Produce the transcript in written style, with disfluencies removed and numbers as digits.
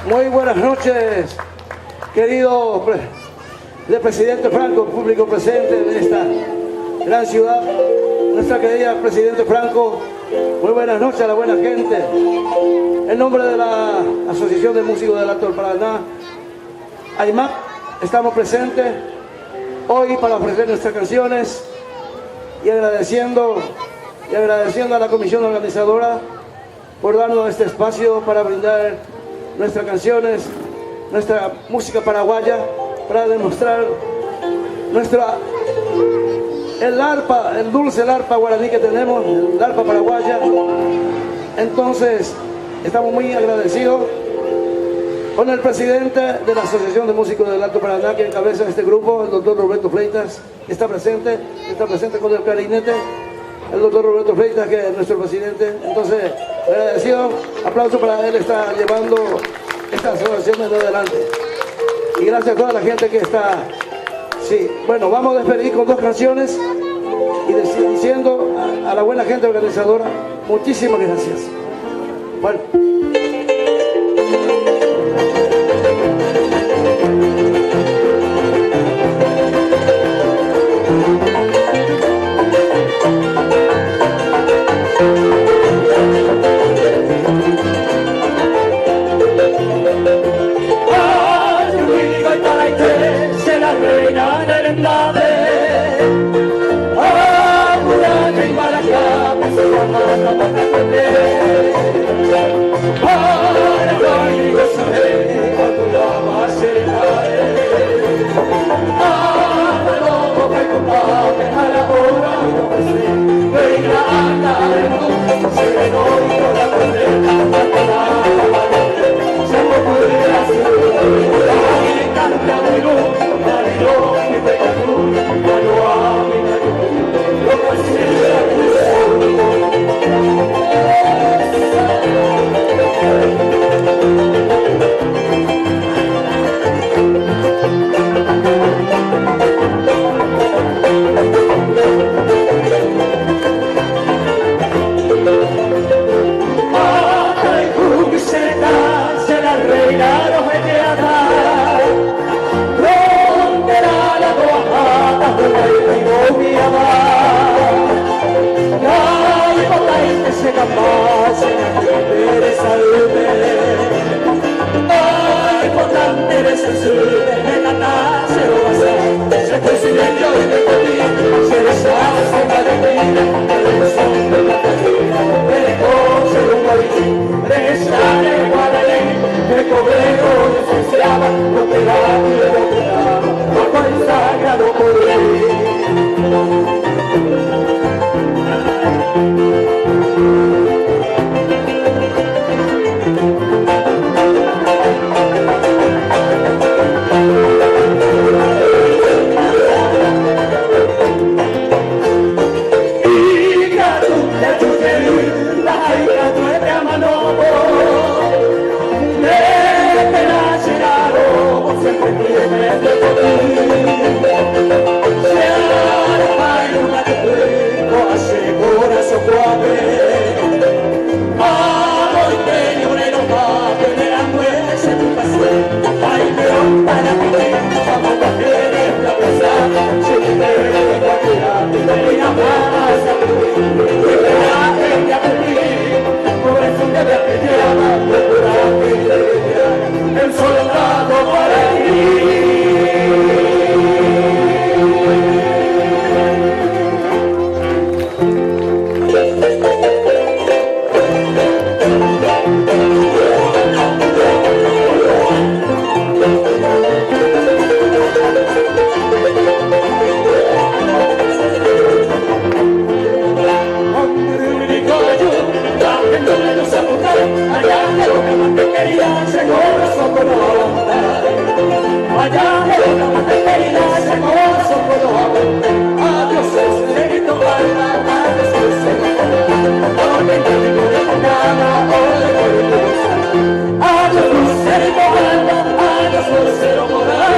Muy buenas noches, querido presidente Franco, público presente de esta gran ciudad, nuestra querida presidente Franco. Muy buenas noches a la buena gente. En nombre de la Asociación de Músicos del Alto del Paraná, AIMAP, estamos presentes hoy para ofrecer nuestras canciones y agradeciendo a la comisión organizadora por darnos este espacio para brindar nuestras canciones, nuestra música paraguaya, para demostrar el dulce arpa guaraní que tenemos, el arpa paraguaya. Entonces, estamos muy agradecidos con el presidente de la Asociación de Músicos del Alto Paraná, que encabeza este grupo, el doctor Roberto Freitas, que está presente con el clarinete, el doctor Roberto Freitas, que es nuestro presidente. Entonces, agradecido, aplauso para él, está llevando estas asociaciones de adelante. Y gracias a toda la gente que está. Sí, bueno, vamos a despedir con dos canciones y diciendo a la buena gente organizadora, muchísimas gracias. Bueno. Adiós, lucero morada, adiós, lucero morada.